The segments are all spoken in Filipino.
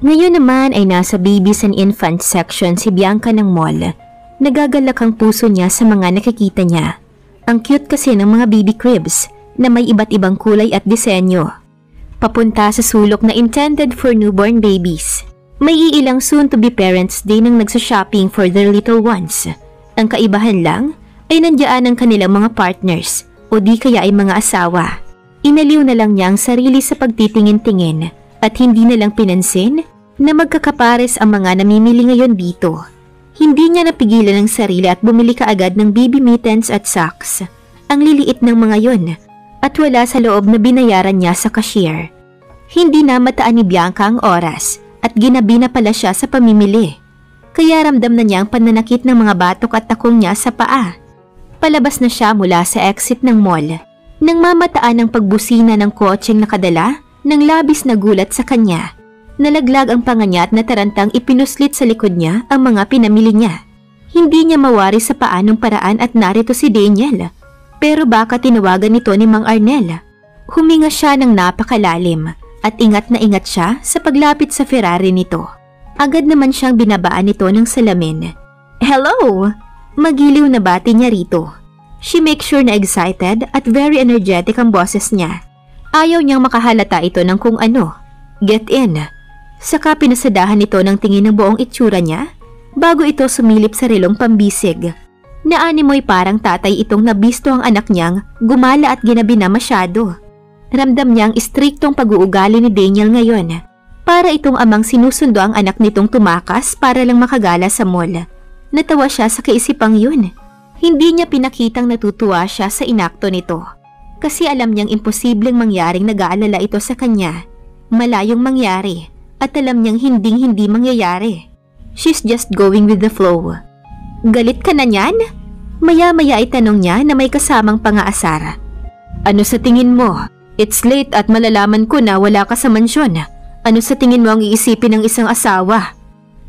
Ngayon naman ay nasa babies and infants section si Bianca ng mall. Nagagalak ang puso niya sa mga nakikita niya. Ang cute kasi ng mga baby cribs na may iba't ibang kulay at disenyo. Papunta sa sulok na intended for newborn babies. May iilang soon-to-be parents din ang nagsa-shopping for their little ones. Ang kaibahan lang ay nandiyan ang kanilang mga partners o di kaya ay mga asawa. Inaliw na lang niya ang sarili sa pagtitingin-tingin at hindi na lang pinansin na magkakapares ang mga namimili ngayon dito. Hindi niya napigilan ang sarili at bumili kaagad ng baby mittens at socks. Ang liliit ng mga yon at wala sa loob na binayaran niya sa cashier. Hindi na mataan ni Bianca ang oras at ginabi na pala siya sa pamimili. Kaya ramdam na niya ang pananakit ng mga batok at takong niya sa paa. Palabas na siya mula sa exit ng mall nang mamataan ang pagbusina ng kotseng nakadala ng labis na gulat sa kanya. Nalaglag ang panga niya at natarantang ipinuslit sa likod niya ang mga pinamili niya. Hindi niya mawari sa paanong paraan at narito si Daniel. Pero baka tinawagan nito ni Mang Arnel. Huminga siya ng napakalalim at ingat na ingat siya sa paglapit sa Ferrari nito. Agad naman siyang binabaan nito ng salamin. Hello! Magiliw na bati niya rito. She makes sure na excited at very energetic ang boses niya. Ayaw niyang makahalata ito ng kung ano. Get in. Saka pinasadahan nito ng tingin ng buong itsura niya bago ito sumilip sa relong pambisig. Naanimoy parang tatay itong nabisto ang anak niyang gumala at ginabi na masyado. Ramdam niyang istriktong pag-uugali ni Daniel ngayon. Para itong amang sinusundo ang anak nitong tumakas para lang makagala sa mall. Natawa siya sa kaisipang yun. Hindi niya pinakitang natutuwa siya sa inakto nito. Kasi alam niyang imposibleng mangyaring nag-aalala ito sa kanya. Malayong mangyari. At alam niyang hinding-hindi mangyayari. She's just going with the flow. Galit ka na niyan? Maya-maya ay tanong niya na may kasamang pangaasar. Ano sa tingin mo? It's late at malalaman ko na wala ka sa mansyon. Ano sa tingin mo ang iisipin ng isang asawa?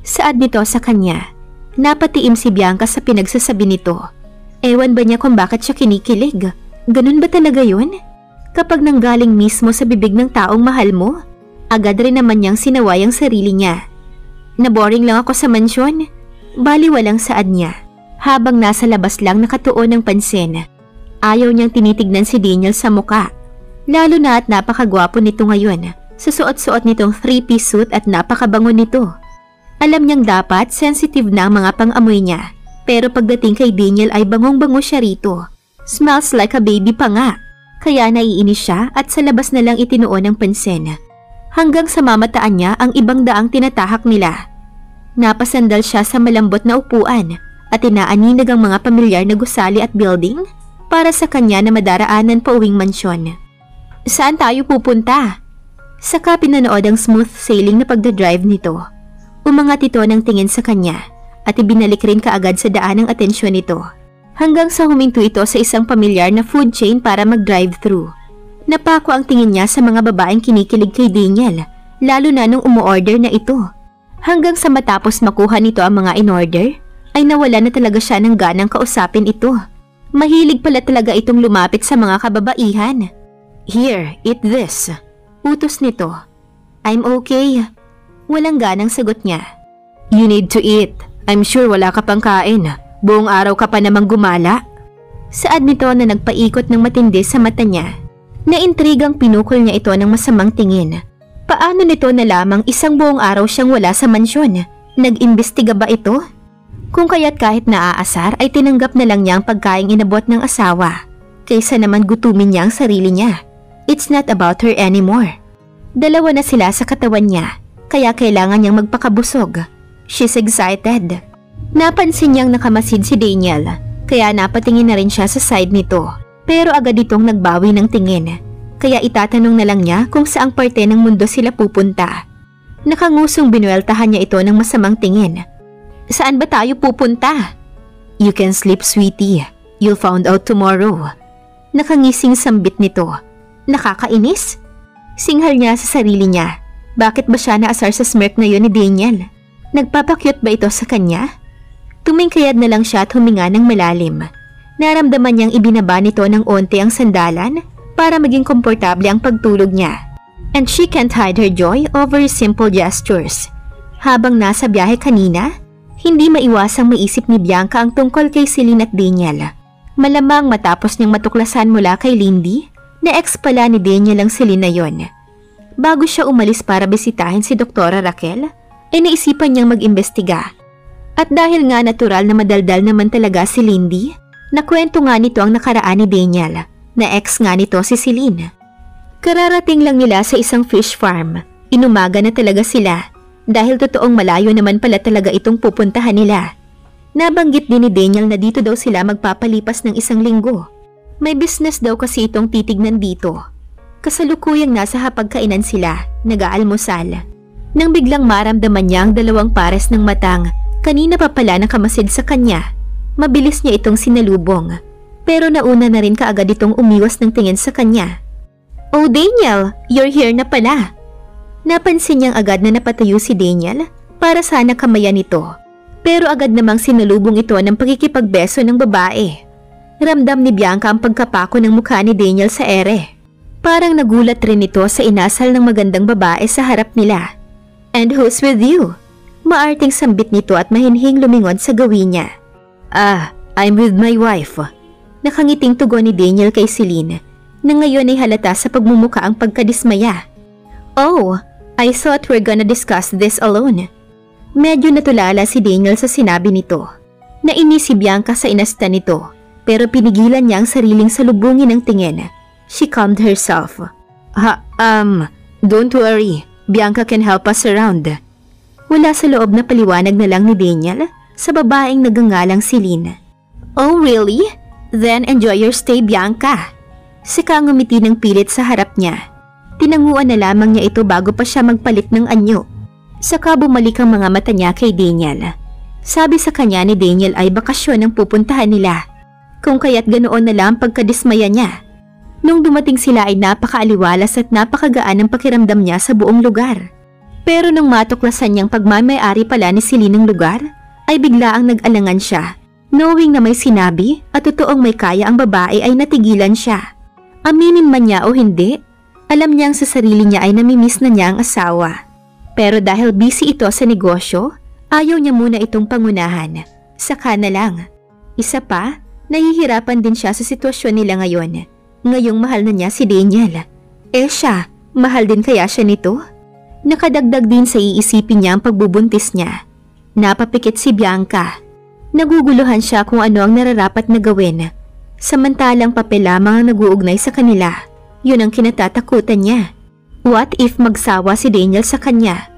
Saad nito sa kanya. Napatiim si Bianca sa pinagsasabi nito. Ewan ba niya kung bakit siya kinikilig? Ganun ba talaga yun? Kapag nanggaling mismo sa bibig ng taong mahal mo, agad rin naman niyang sinaway ang sarili niya. Naboring lang ako sa mansyon. Bali walang saad niya. Habang nasa labas lang nakatuon ng pansin. Ayaw niyang tinitignan si Daniel sa muka. Lalo na at napakagwapo nito ngayon. Susuot-suot nitong 3-piece suit at napakabango nito. Alam niyang dapat sensitive na ang mga pang-amoy niya. Pero pagdating kay Daniel ay bangong-bango siya rito. Smells like a baby pa nga. Kaya naiinis siya at sa labas na lang itinuon ang pansin. Hanggang sa mamataan niya ang ibang daang tinatahak nila. Napasandal siya sa malambot na upuan at inaaninag ang mga pamilyar na gusali at building para sa kanya na madaraanan pa uwing mansyon. Saan tayo pupunta? Saka pinanood ang smooth sailing na pagdadrive nito. Umangat ito ng tingin sa kanya at ibinalik rin kaagad sa daan ang atensyon nito. Hanggang sa huminto ito sa isang pamilyar na food chain para mag-drive-thru. Napako ang tingin niya sa mga babaeng kinikilig kay Daniel, lalo na nung umu-order na ito. Hanggang sa matapos makuha nito ang mga in-order, ay nawala na talaga siya ng ganang kausapin ito. Mahilig pala talaga itong lumapit sa mga kababaihan. Here, eat this. Utos nito. I'm okay. Walang ganang sagot niya. You need to eat. I'm sure wala ka pang kain. Buong araw ka pa namang gumala. Saad nito na nagpaikot ng matindi sa mata niya. Naintrigang pinukol niya ito ng masamang tingin. Paano nito na lamang isang buong araw siyang wala sa mansyon? Nag-imbestiga ba ito? Kung kaya't kahit naaasar ay tinanggap na lang niya ang pagkaing inabot ng asawa. Kaysa naman gutumin niya ang sarili niya. It's not about her anymore. Dalawa na sila sa katawan niya, kaya kailangan niyang magpakabusog. She's excited. Napansin niyang nakamasid si Daniel, kaya napatingin na rin siya sa side nito. Pero agad itong nagbawi ng tingin, kaya itatanong na lang niya kung saang parte ng mundo sila pupunta. Nakangusong binueltahan niya ito ng masamang tingin. Saan ba tayo pupunta? You can sleep, sweetie. You'll find out tomorrow. Nakangising sambit nito. Nakakainis? Singhal niya sa sarili niya. Bakit ba siya naasar sa smirk na yun ni Daniel? Nagpapakyut ba ito sa kanya? Tumingkayad na lang siya at huminga ng malalim. Naramdaman niyang ibinaba nito ng onte ang sandalan para maging komportable ang pagtulog niya. And she can't hide her joy over simple gestures. Habang nasa biyahe kanina, hindi maiwasang maisip ni Bianca ang tungkol kay Celine at Daniel. Malamang matapos niyang matuklasan mula kay Lindy na ex pala ni Daniel ang Celine na yon. Bago siya umalis para bisitahin si Dr. Raquel, ay naisipan niyang mag-imbestiga. At dahil nga natural na madaldal naman talaga si Lindy, nakwento nga nito ang nakaraan ni Daniel, na ex nga nito si Celine. Kararating lang nila sa isang fish farm. Inumaga na talaga sila dahil totoong malayo naman pala talaga itong pupuntahan nila. Nabanggit din ni Daniel na dito daw sila magpapalipas ng 1 linggo. May business daw kasi itong titignan dito. Kasalukuyang nasa hapagkainan sila, nag-aalmusal. Nang biglang maramdaman niya ang 2 pares ng matang, kanina pa pala nakamasid sa kanya. Mabilis niya itong sinalubong, pero nauna na rin kaagad itong umiwas ng tingin sa kanya. "Oh Daniel, you're here na pala." Napansin niyang agad na napatayo si Daniel para sana kamayan ito. Pero agad namang sinalubong ito ng pagkikipagbeso ng babae. Ramdam ni Bianca ang pagkapako ng mukha ni Daniel sa ere. Parang nagulat rin ito sa inasal ng magandang babae sa harap nila. "And who's with you?" Maarting sambit nito at mahinhing lumingon sa gawin niya. I'm with my wife." Nakangiting tugon ni Daniel kay Celine, na ngayon ay halata sa pagmumuka ang pagkadismaya. "Oh, I thought we're gonna discuss this alone." Medyo natulala si Daniel sa sinabi nito. Nainis si Bianca sa inasta nito, pero pinigilan niya ang sariling salubungin ng tingin. She calmed herself. Don't worry. Bianca can help us around." Wala sa loob na paliwanag na lang ni Daniel sa babaeng nagangalang Celine. "Oh really? Then enjoy your stay, Bianca." Sika ngumiti ng pilit sa harap niya. Tinanguan na lamang niya ito bago pa siya magpalit ng anyo. Saka bumalik ang mga mata niya kay Daniel. Sabi sa kanya ni Daniel ay bakasyon ang pupuntahan nila. Kung kaya't ganoon na lang pagkadismaya niya. Nung dumating sila ay napakaaliwalas at napakagaan ang pakiramdam niya sa buong lugar. Pero nung matuklasan niyang pagmamay-ari pala ni Celine ng lugar, ay bigla ang nag-alangan siya. Knowing na may sinabi at totoong may kaya ang babae ay natigilan siya. Aminin man niya o hindi, alam niyang sa sarili niya ay namimiss na niya ang asawa. Pero dahil busy ito sa negosyo, ayaw niya muna itong pangunahan. Saka na lang. Isa pa, nahihirapan din siya sa sitwasyon nila ngayon. Ngayong mahal na niya si Daniel. Siya, mahal din kaya siya nito? Nakadagdag din sa iisipin niya ang pagbubuntis niya. Napapikit si Bianca. Naguguluhan siya kung ano ang nararapat na gawin. Samantalang papel lamang ang nag-uugnay sa kanila. Yun ang kinatatakutan niya. What if magsawa si Daniel sa kanya?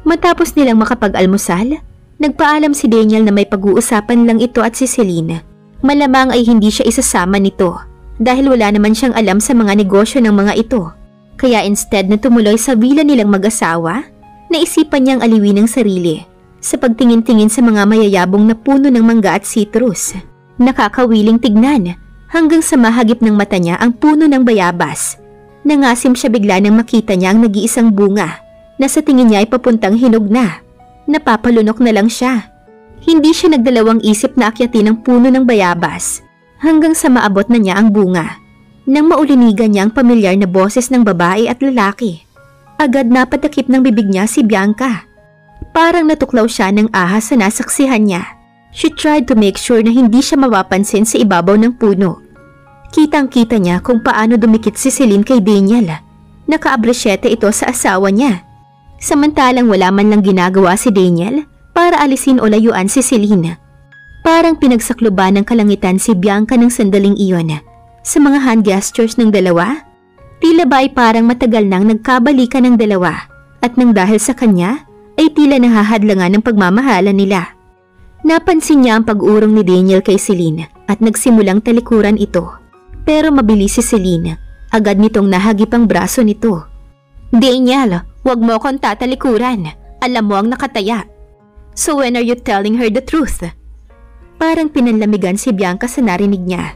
Matapos nilang makapag-almusal, nagpaalam si Daniel na may pag-uusapan lang ito at si Celine. Malamang ay hindi siya isasama nito dahil wala naman siyang alam sa mga negosyo ng mga ito. Kaya instead na tumuloy sa villa nilang mag-asawa, naisipan niyang aliwin ang sarili sa pagtingin-tingin sa mga mayayabong na puno ng mangga at citrus. Nakakawiling tignan hanggang sa mahagip ng mata niya ang puno ng bayabas. Nangasim siya bigla nang makita niya ang nag-iisang bunga na sa tingin niya ay papuntang hinog na. Napapalunok na lang siya. Hindi siya nagdalawang isip na akyatin ang puno ng bayabas hanggang sa maabot na niya ang bunga. Nang maulinigan niya ang pamilyar na boses ng babae at lalaki, agad napatakip ng bibig niya si Bianca. Parang natuklaw siya ng ahas sa nasaksihan niya. She tried to make sure na hindi siya mapapansin sa ibabaw ng puno. Kitang-kita niya kung paano dumikit si Celine kay Daniel. Nakaabresyete ito sa asawa niya. Samantalang wala man lang ginagawa si Daniel para alisin o layuan si Celine. Parang pinagsakluban ng kalangitan si Bianca ng sandaling iyon. Sa mga hand gestures ng dalawa, tila ba ay parang matagal nang nagkabalikan ng dalawa at nang dahil sa kanya ay tila nahahadlangan ng pagmamahalan nila. Napansin niya ang pag-urong ni Daniel kay Celine at nagsimulang talikuran ito. Pero mabilis si Celine, agad nitong nahagip ang braso nito. "Daniel, huwag mo akong tatalikuran. Alam mo ang nakataya." "So when are you telling her the truth?" Parang pinanlamigan si Bianca sa narinig niya.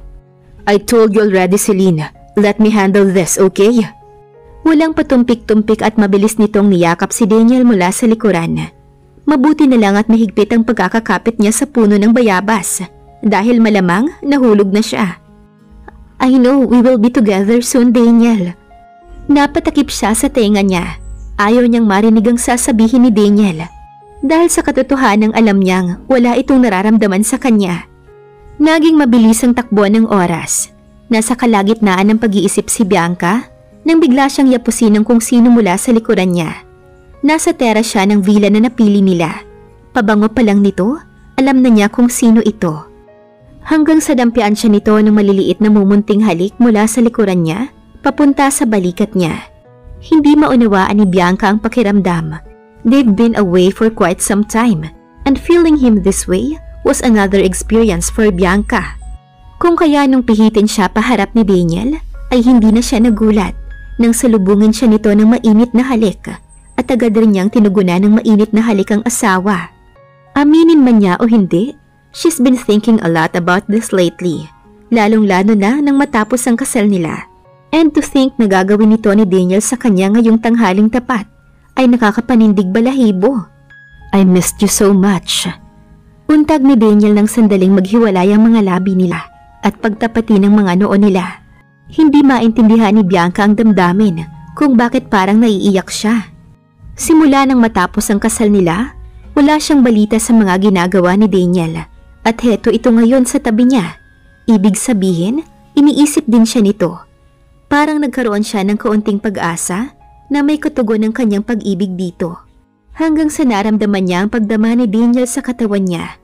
"I told you already, Celine. Let me handle this, okay?" Walang patumpik-tumpik at mabilis nitong niyakap si Daniel mula sa likuran. Mabuti na lang at mahigpit ang pagkakakapit niya sa puno ng bayabas dahil malamang nahulog na siya. "I know we will be together soon, Daniel." Napatakip siya sa tenga niya. Ayaw niyang marinig ang sasabihin ni Daniel. Dahil sa katotohanang alam niyang wala itong nararamdaman sa kanya. Naging mabilis ang takbo ng oras. Nasa kalagitnaan ng pag-iisip si Bianca nang bigla siyang yapusin ng kung sino mula sa likuran niya. Nasa tera siya ng villa na napili nila. Pabango pa lang nito, alam na niya kung sino ito. Hanggang sa dampian siya nito ng maliliit na mumunting halik mula sa likuran niya, papunta sa balikat niya. Hindi maunawaan ni Bianca ang pakiramdam. They've been away for quite some time, and feeling him this way was another experience for Bianca. Kung kaya nung pihitin siya paharap ni Daniel, ay hindi na siya nagulat nang salubungin siya nito ng mainit na halik at agad rin niyang tinugunan ng mainit na halik ang asawa. Aminin man niya o hindi, she's been thinking a lot about this lately, lalong-lalo na nang matapos ang kasal nila. And to think na gagawin nito ni Daniel sa kanya ngayong tanghaling tapat ay nakakapanindig balahibo. I missed you so much. Untag ni Daniel ng sandaling maghiwalay ang mga labi nila at pagtapati ng mga noo nila. Hindi maintindihan ni Bianca ang damdamin kung bakit parang naiiyak siya. Simula nang matapos ang kasal nila, wala siyang balita sa mga ginagawa ni Daniel at heto ito ngayon sa tabi niya. Ibig sabihin, iniisip din siya nito. Parang nagkaroon siya ng kaunting pag-asa na may katugon ng kanyang pag-ibig dito. Hanggang sa naramdaman niya ang pagdama ni Daniel sa katawan niya.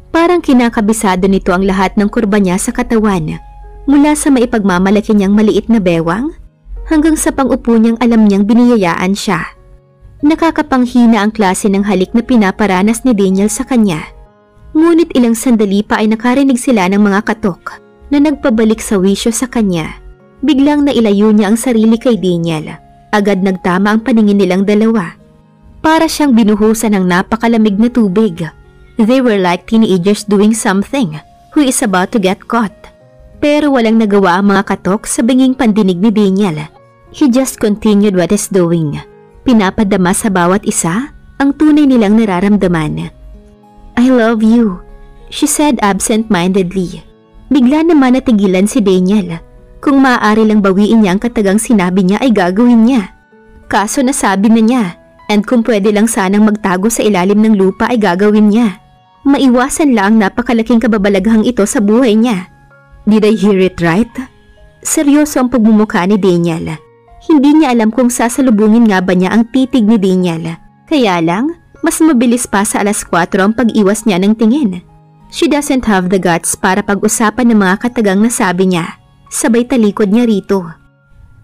Parang kinakabisado nito ang lahat ng kurba niya sa katawan. Mula sa maipagmamalaki niyang maliit na bewang, hanggang sa pangupo niyang alam niyang biniyayaan siya. Nakakapanghina ang klase ng halik na pinaparanas ni Daniel sa kanya. Ngunit ilang sandali pa ay nakarinig sila ng mga katok na nagpabalik sa wisyo sa kanya. Biglang nailayo niya ang sarili kay Daniel. Agad nagtama ang paningin nilang dalawa. Para siyang binuhusan ng napakalamig na tubig. They were like teenagers doing something who is about to get caught. Pero walang nagawa ang mga katok sa binging pandinig ni Daniel. He just continued what he's doing. Pinapadama sa bawat isa ang tunay nilang nararamdaman. I love you, she said absent-mindedly. Bigla naman natigilan si Daniel. Kung maaari lang bawiin niya ang katagang sinabi niya ay gagawin niya. Kaso nasabi na niya, and kung pwede lang sanang magtago sa ilalim ng lupa ay gagawin niya. Maiwasan lang ang napakalaking kababalaghang ito sa buhay niya. Did I hear it right? Seryoso ang pagmumukha ni Daniel. Hindi niya alam kung sasalubungin nga ba niya ang titig ni Daniel. Kaya lang, mas mabilis pa sa 4:00 ang pag-iwas niya ng tingin. She doesn't have the guts para pag-usapan ng mga katagang nasabi niya. Sabay talikod niya rito.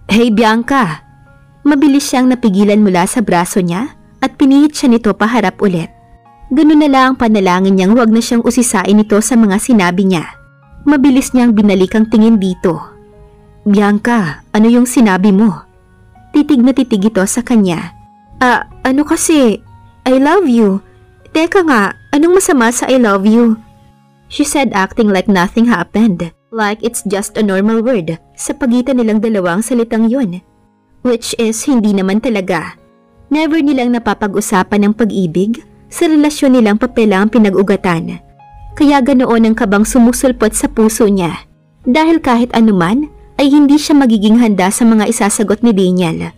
Hey Bianca! Mabilis siyang napigilan mula sa braso niya at pinihit siya nito paharap ulit. Ganun na lang ang panalangin niyang huwag na siyang usisain nito sa mga sinabi niya. Mabilis niyang binalik ang tingin dito. Bianca, ano yung sinabi mo? Titig na titig ito sa kanya. Ano kasi? I love you. Teka nga, anong masama sa I love you? She said acting like nothing happened. Like it's just a normal word sa pagitan nilang dalawang salitang yun. Which is hindi naman talaga. Never nilang napapag-usapan ng pag-ibig sa relasyon nilang papelang pinag-ugatan. Kaya ganoon ang kabang sumusulpot sa puso niya. Dahil kahit anuman ay hindi siya magiging handa sa mga isasagot ni Daniel.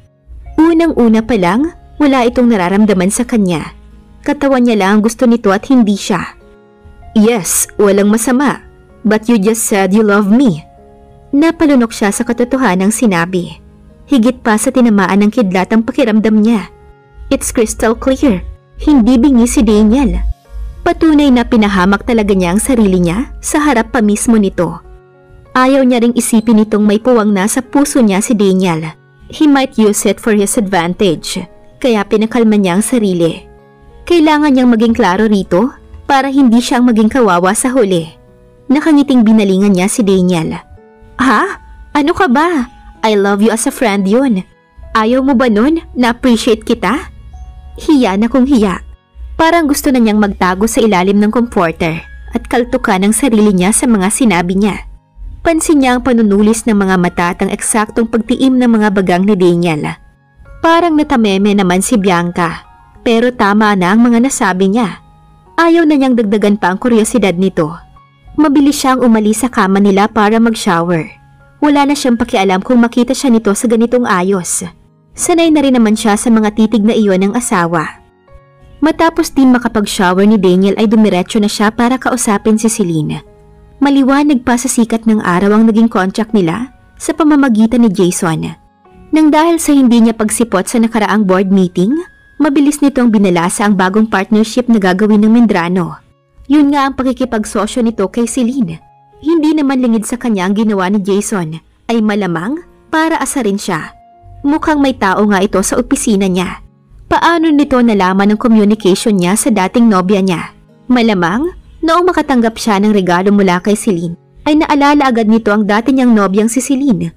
Unang-una pa lang, wala itong nararamdaman sa kanya. Katawan niya lang ang gusto nito at hindi siya. Yes, walang masama. But you just said you love me. Napalunok siya sa katotohanang sinabi. Higit pa sa tinamaan ng kidlat ang pakiramdam niya. It's crystal clear. Hindi bingi si Daniel. Patunay na pinahamak talaga niya ang sarili niya sa harap pa mismo nito. Ayaw niya ring isipin nitong may puwang na sa puso niya si Daniel. He might use it for his advantage. Kaya pinakalma niya ang sarili. Kailangan niyang maging klaro rito para hindi siyang maging kawawa sa huli. Nakangiting binalingan niya si Daniel. Ha? Ano ka ba? I love you as a friend yun. Ayaw mo ba nun? Na-appreciate kita? Hiya na kung hiya. Parang gusto na niyang magtago sa ilalim ng comforter at kaltukan ang sarili niya sa mga sinabi niya. Pansin niya ang panunulis ng mga mata at ang eksaktong pagtiim ng mga bagang ni Daniel. Parang natameme naman si Bianca, pero tama na ang mga nasabi niya. Ayaw na niyang dagdagan pa ang kuryosidad nito. Mabilis siyang umalis sa kama nila para mag-shower. Wala na siyang pakialam kung makita siya nito sa ganitong ayos. Sanay na rin naman siya sa mga titig na iyon ng asawa. Matapos din makapag-shower ni Daniel ay dumiretso na siya para kausapin si Celine. Maliwanag pa sa sikat ng araw ang naging contract nila sa pamamagitan ni Jason. Nang dahil sa hindi niya pagsipot sa nakaraang board meeting, mabilis nitong binalasa ang bagong partnership na gagawin ng Medrano. Yun nga ang pakikipagsosyo nito kay Celine. Hindi naman lingid sa kanya ang ginawa ni Jason, ay malamang para asarin siya. Mukhang may tao nga ito sa opisina niya. Paano nito nalaman ang communication niya sa dating nobya niya? Malamang, noong makatanggap siya ng regalo mula kay Celine, ay naalala agad nito ang dati niyang nobyang si Celine.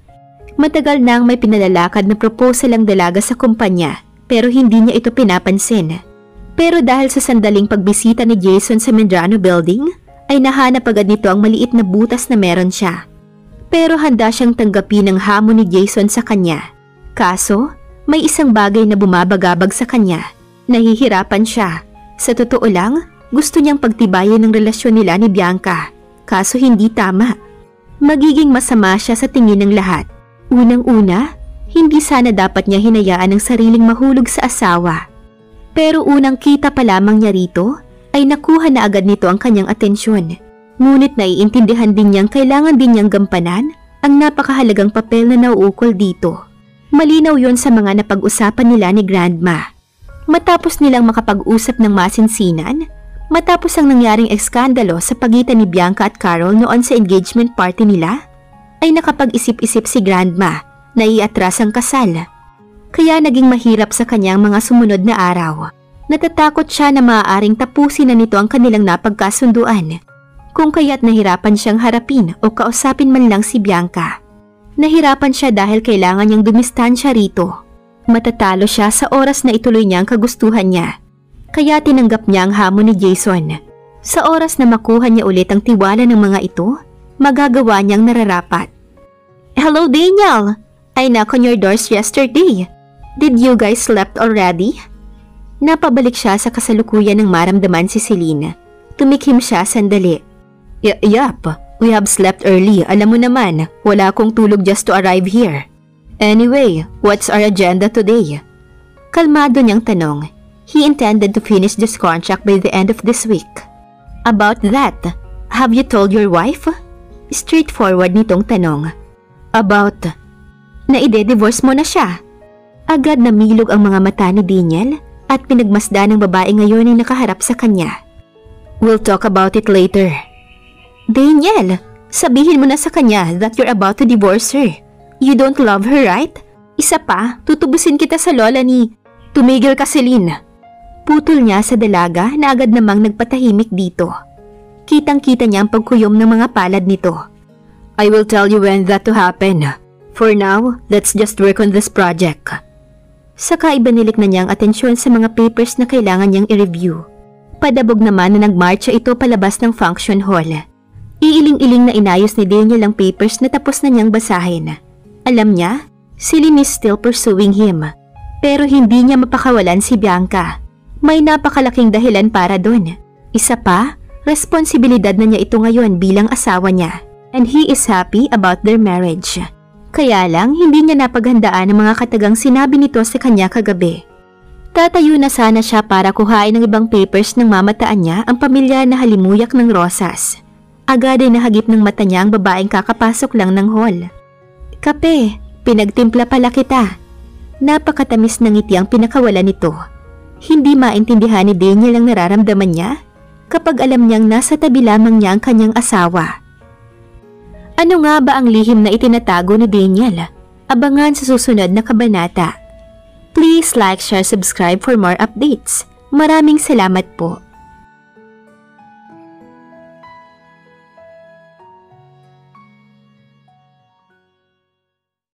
Matagal nang may pinalalakad na proposal ang dalaga sa kumpanya, pero hindi niya ito pinapansin. Pero dahil sa sandaling pagbisita ni Jason sa Medrano Building, ay nahanap agad nito ang maliit na butas na meron siya. Pero handa siyang tanggapin ang hamon ni Jason sa kanya. Kaso, may isang bagay na bumabagabag sa kanya. Nahihirapan siya. Sa totoo lang, gusto niyang pagtibayin ng relasyon nila ni Bianca. Kaso hindi tama. Magiging masama siya sa tingin ng lahat. Unang-una, hindi sana dapat niya hinayaan ang sariling mahulog sa asawa. Pero unang kita pa lamang niya rito, ay nakuha na agad nito ang kanyang atensyon. Ngunit naiintindihan din niyang kailangan din niyang gampanan ang napakahalagang papel na nauukol dito. Malinaw yon sa mga napag-usapan nila ni Grandma. Matapos nilang makapag-usap ng masinsinan, matapos ang nangyaring ekskandalo sa pagitan ni Bianca at Carol noon sa engagement party nila, ay nakapag-isip-isip si Grandma na iatras ang kasal. Kaya naging mahirap sa kanyang mga sumunod na araw. Natatakot siya na maaaring tapusin na nito ang kanilang napagkasunduan, kung kaya't nahirapan siyang harapin o kausapin man lang si Bianca. Nahirapan siya dahil kailangan niyang dumistansya rito. Matatalo siya sa oras na ituloy niya ang kagustuhan niya. Kaya tinanggap niya ang hamon ni Jason. Sa oras na makuha niya ulit ang tiwala ng mga ito, magagawa niyang nararapat. "Hello Daniel! I knocked on your doors yesterday. Did you guys slept already?" Napabalik siya sa kasalukuyan ng maramdaman si Celine. Tumikhim siya sandali. Yup, we have slept early. Alam mo naman, wala akong tulog just to arrive here. Anyway, what's our agenda today? Kalmado niyang tanong. He intended to finish this contract by the end of this week. About that, have you told your wife? Straightforward nitong tanong. About, na ide-divorce mo na siya. Agad namilog ang mga mata ni Daniel at pinagmasdan ng babae ngayon ay nakaharap sa kanya. We'll talk about it later. Daniel, sabihin mo na sa kanya that you're about to divorce her. You don't love her, right? Isa pa, tutubusin kita sa lola ni... Tumigil ka, Celine. Putol niya sa dalaga na agad namang nagpatahimik dito. Kitang-kita niya ang pagkuyom ng mga palad nito. I will tell you when that to happen. For now, let's just work on this project. Saka ibanilik na niya ang atensyon sa mga papers na kailangan niyang i-review. Padabog naman na nagmarcha ito palabas ng function hall. Iiling-iling na inayos ni Daniel ang papers na tapos na niyang basahin. Alam niya, Celine is still pursuing him. Pero hindi niya mapakawalan si Bianca. May napakalaking dahilan para doon. Isa pa, responsibilidad na niya ito ngayon bilang asawa niya. And he is happy about their marriage. Kaya lang, hindi niya napaghandaan ang mga katagang sinabi nito sa kanya kagabi. Tatayo na sana siya para kuhain ng ibang papers nang mamataan niya ang pamilya na halimuyak ng rosas. Agad ay nahagip ng mata niya ang babaeng kakapasok lang ng hall. Kape, pinagtimpla pala kita. Napakatamis ng ngiti ang pinakawalan nito. Hindi maintindihan ni Daniel ang nararamdaman niya kapag alam niyang nasa tabi lamang niya ang kanyang asawa. Ano nga ba ang lihim na itinatago ni Daniel? Abangan sa susunod na kabanata. Please like, share, subscribe for more updates. Maraming salamat po.